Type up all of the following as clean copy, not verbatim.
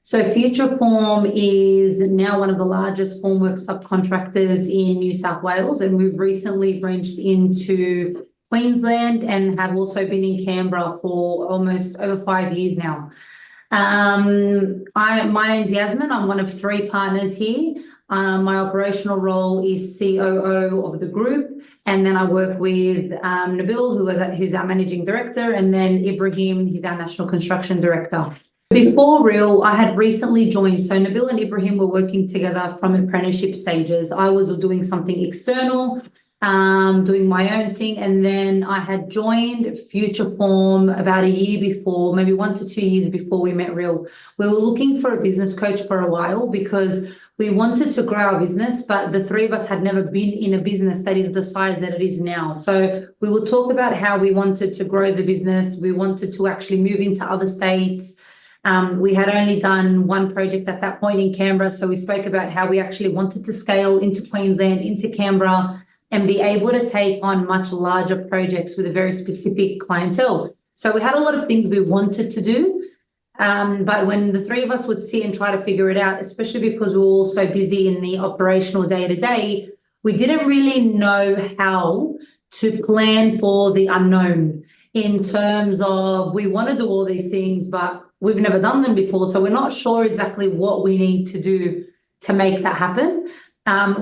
So Futureform is now one of the largest formwork subcontractors in New South Wales, and we've recently branched into Queensland and have also been in Canberra for almost over 5 years now. My name's Yasmin. I'm one of 3 partners here. My operational role is COO of the group, and then I work with Nabil, who's our managing director, and then Ibrahim, he's our national construction director. Before Real, I had recently joined. So Nabil and Ibrahim were working together from apprenticeship stages. I was doing something external, doing my own thing, and then I had joined Futureform about a year before, maybe 1 to 2 years before we met Real. We were looking for a business coach for a while because we wanted to grow our business, but the 3 of us had never been in a business that is the size that it is now. So we would talk about how we wanted to grow the business. We wanted to actually move into other states. We had only done 1 project at that point in Canberra, so we spoke about how we actually wanted to scale into Queensland, into Canberra, and be able to take on much larger projects with a very specific clientele. So we had a lot of things we wanted to do, but when the 3 of us would sit and try to figure it out, especially because we were all so busy in the operational day-to-day, we didn't really know how to plan for the unknown in terms of we want to do all these things, but we've never done them before, so we're not sure exactly what we need to do to make that happen.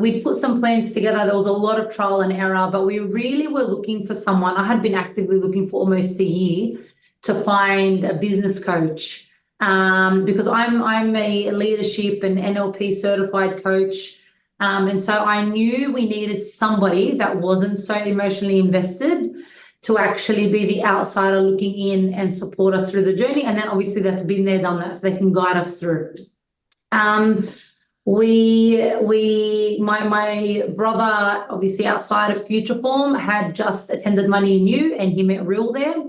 We put some plans together. There was a lot of trial and error, but we really were looking for someone. I had been actively looking for almost a year to find a business coach, because I'm a leadership and NLP certified coach, and so I knew we needed somebody that wasn't so emotionally invested to actually be the outsider looking in and support us through the journey. And then obviously that's been there, done that, so they can guide us through. My brother, obviously outside of Futureform, had just attended Money in You, and he met Real there.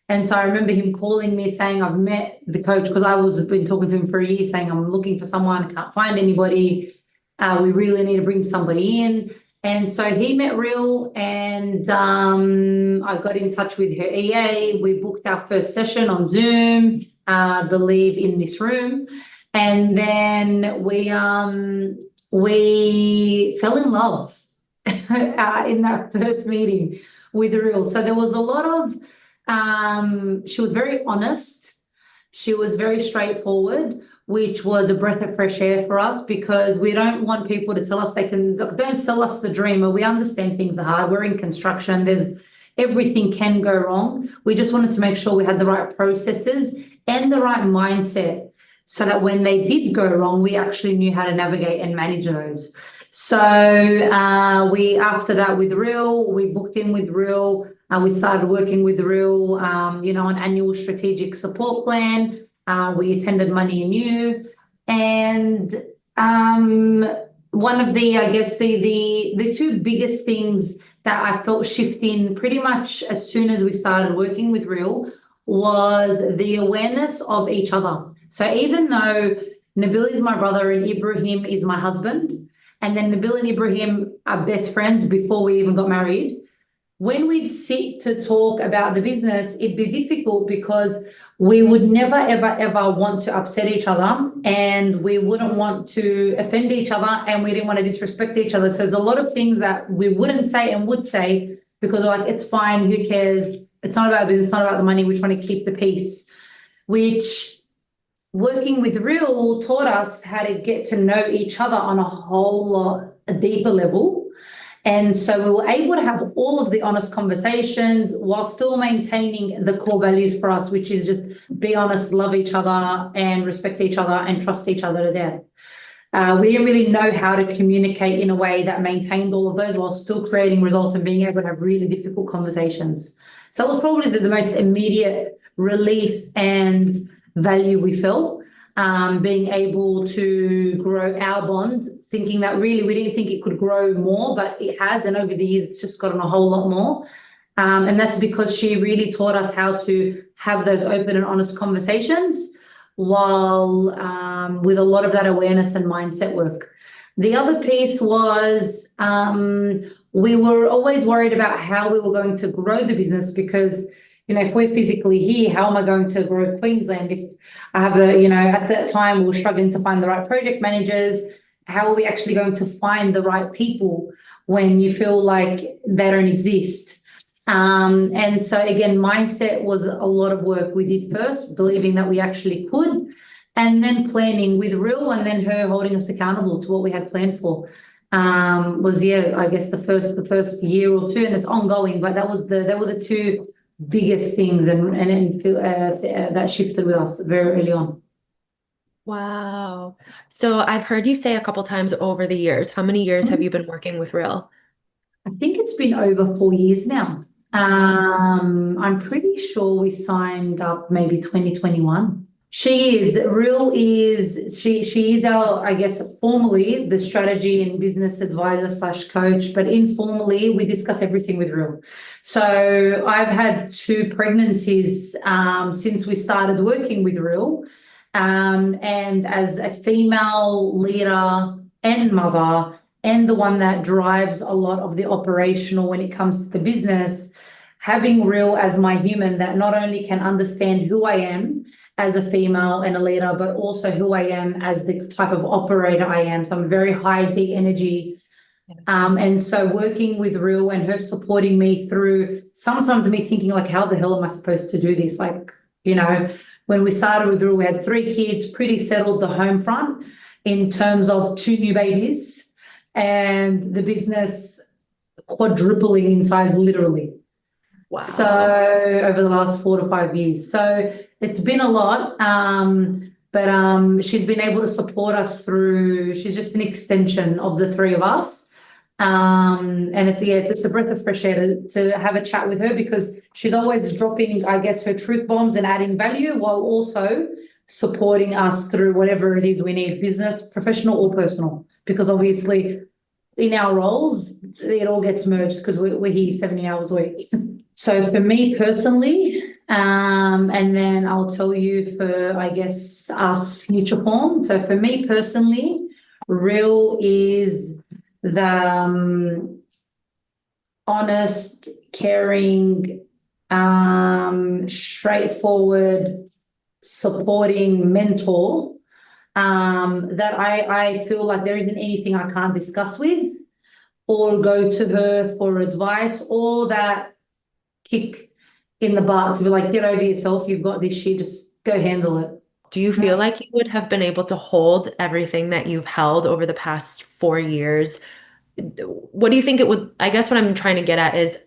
And so I remember him calling me saying, I've met the coach, because I was been talking to him for a year saying, I'm looking for someone, I can't find anybody. We really need to bring somebody in. And so he met Real, and I got in touch with her EA. We booked our first session on Zoom, I believe in this room. And then we fell in love in that first meeting with Real. So there was a lot of, she was very honest. She was very straightforward, which was a breath of fresh air for us, because we don't want people to tell us don't sell us the dream, or we understand things are hard. We're in construction. Everything can go wrong. We just wanted to make sure we had the right processes and the right mindset, so that when they did go wrong, we actually knew how to navigate and manage those. So after that with Real, we booked in with Real, and we started working with Real, an annual strategic support plan. We attended Money in You, and one of the, I guess, the 2 biggest things that I felt shifting pretty much as soon as we started working with Real was the awareness of each other. So even though Nabil is my brother and Ibrahim is my husband, and then Nabil and Ibrahim are best friends before we even got married, when we'd sit to talk about the business, it'd be difficult because we would never, ever, ever want to upset each other, and we wouldn't want to offend each other, and we didn't want to disrespect each other. So there's a lot of things that we wouldn't say and would say because we're like, it's fine, who cares? It's not about business, it's not about the money. We're trying to keep the peace, which working with Real taught us how to get to know each other on a whole lot, a deeper level. And so we were able to have all of the honest conversations while still maintaining the core values for us, which is just be honest, love each other, and respect each other, and trust each other to death. We didn't really know how to communicate in a way that maintained all of those while still creating results and being able to have really difficult conversations. So it was probably the most immediate relief and value we felt, being able to grow our bond, thinking that really we didn't think it could grow more, but it has, and over the years it's just gotten a whole lot more. And that's because she really taught us how to have those open and honest conversations while with a lot of that awareness and mindset work. The other piece was we were always worried about how we were going to grow the business, because if we're physically here, how am I going to grow Queensland? If I have at that time we were struggling to find the right project managers, how are we actually going to find the right people when you feel like they don't exist? And so again, mindset was a lot of work we did first, believing that we actually could, and then planning with Real, and then her holding us accountable to what we had planned for. Was I guess the first year or two, and it's ongoing, but that were the two biggest things, and that shifted with us very early on. Wow. So I've heard you say a couple times over the years. How many years have you been working with Real? I think it's been over 4 years now. I'm pretty sure we signed up maybe 2021. She is our, I guess, formally the strategy and business advisor / coach, but informally we discuss everything with Real. So I've had 2 pregnancies since we started working with Real. And as a female leader and mother, and the one that drives a lot of the operational when it comes to the business, having Real as my human that not only can understand who I am as a female and a leader, but also who I am as the type of operator I am. So I'm very high D energy. And so working with Real and her supporting me through sometimes me thinking like, how the hell am I supposed to do this? Like, when we started with Real, we had 3 kids, pretty settled the home front in terms of 2 new babies, and the business quadrupling in size, literally. Wow. So over the last 4 to 5 years. So it's been a lot, but she's been able to support us through. She's just an extension of the 3 of us. And it's just a breath of fresh air to have a chat with her, because she's always dropping, I guess, her truth bombs and adding value while also supporting us through whatever it is we need, business, professional or personal, because obviously in our roles, it all gets merged because we're here 70 hours a week. So for me personally, and then I'll tell you for, I guess, us future form. So for me personally, Real is the honest, caring, straightforward, supporting mentor that I feel like there isn't anything I can't discuss with or go to her for advice, or that kick in the butt to be like, get over yourself, you've got this shit, just go handle it. Do you feel like you would have been able to hold everything that you've held over the past 4 years? What do you think it would, I guess what I'm trying to get at is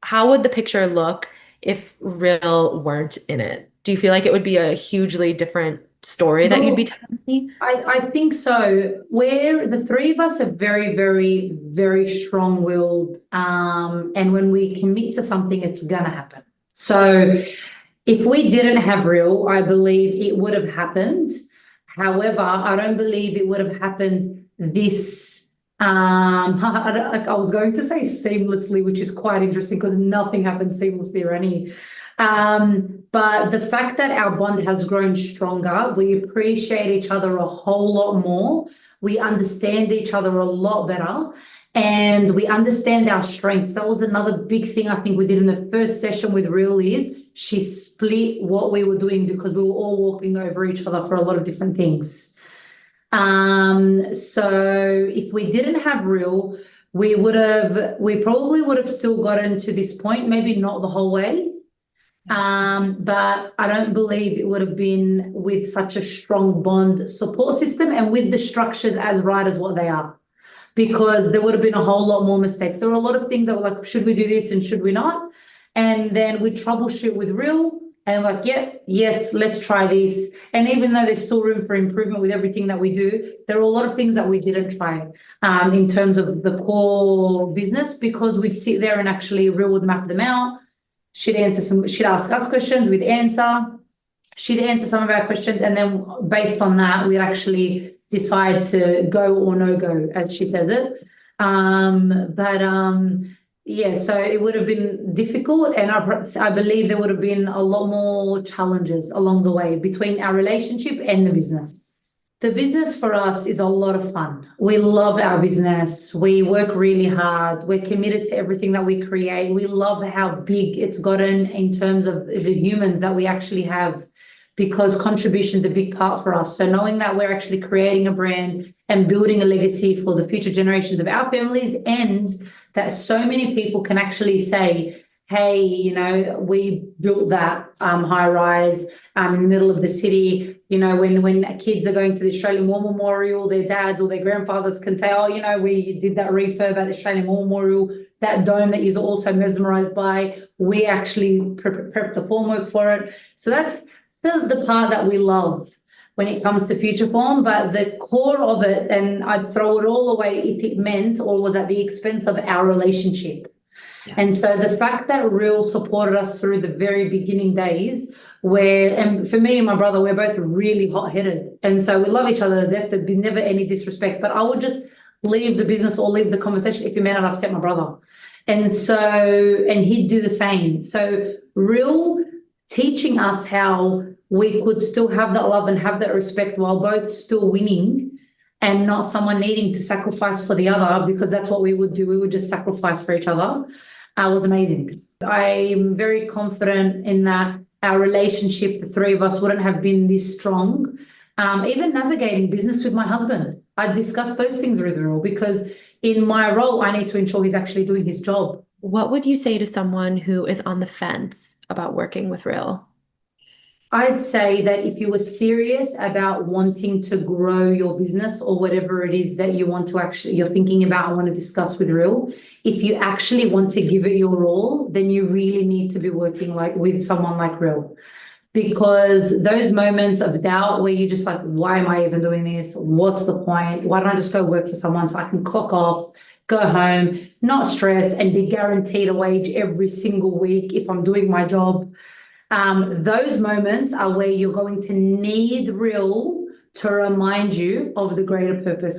how would the picture look if Real weren't in it? Do you feel like it would be a hugely different story that you'd be telling me? I think so. We're the 3 of us are very, very, very strong-willed. And when we commit to something, it's gonna happen. So if we didn't have Real, I believe it would have happened. However, I don't believe it would have happened this I was going to say seamlessly, which is quite interesting because nothing happens seamlessly around here. But the fact that our bond has grown stronger, we appreciate each other a whole lot more. We understand each other a lot better, and we understand our strengths. That was another big thing I think we did in the first session with Real is she split what we were doing because we were all walking over each other for a lot of different things. So if we didn't have Real, we probably would have still gotten to this point, maybe not the whole way. But I don't believe it would have been with such a strong bond support system and with the structures as right as what they are, because there would have been a whole lot more mistakes. There were a lot of things that were like, should we do this and should we not? And then we troubleshoot with Real and like, yeah, yes, let's try this. And even though there's still room for improvement with everything that we do, there are a lot of things that we didn't try in terms of the core business, because we'd sit there and actually Real would map them out. She'd ask us questions, we'd answer. She'd answer some of our questions, and then based on that, we'd actually decide to go or no go, as she says it. Yeah, so it would have been difficult, and I believe there would have been a lot more challenges along the way between our relationship and the business. The business for us is a lot of fun. We love our business. We work really hard. We're committed to everything that we create. We love how big it's gotten in terms of the humans that we actually have, because contribution is a big part for us. So knowing that we're actually creating a brand and building a legacy for the future generations of our families, and that so many people can actually say, hey, you know, we built that high rise in the middle of the city. You know, when kids are going to the Australian War Memorial, their dads or their grandfathers can say, oh, you know, we did that refurb at the Australian War Memorial, that dome that you're also mesmerized by, we actually prepped the formwork for it. So that's the part that we love when it comes to Future Form, but the core of it, and I'd throw it all away if it meant or was at the expense of our relationship. Yeah. And so the fact that Real supported us through the very beginning days, and for me and my brother, we're both really hot-headed. And so we love each other to death. There'd be never any disrespect, but I would just leave the business or leave the conversation if it meant I'd upset my brother. And he'd do the same. So Real teaching us how we could still have that love and have that respect while both still winning, and not someone needing to sacrifice for the other, because that's what we would do. We would just sacrifice for each other. Was amazing. I'm very confident in that our relationship, the three of us, wouldn't have been this strong. Even navigating business with my husband, I discussed those things with Real, because in my role, I need to ensure he's actually doing his job. What would you say to someone who is on the fence about working with Real? I'd say that if you were serious about wanting to grow your business or whatever it is that you want to you're thinking about, I want to discuss with Real, if you actually want to give it your all, then you really need to be working with someone like Real. Because those moments of doubt where you're just like, why am I even doing this? What's the point? Why don't I just go work for someone so I can clock off, go home, not stress, and be guaranteed a wage every single week if I'm doing my job? Those moments are where you're going to need Real to remind you of the greater purpose.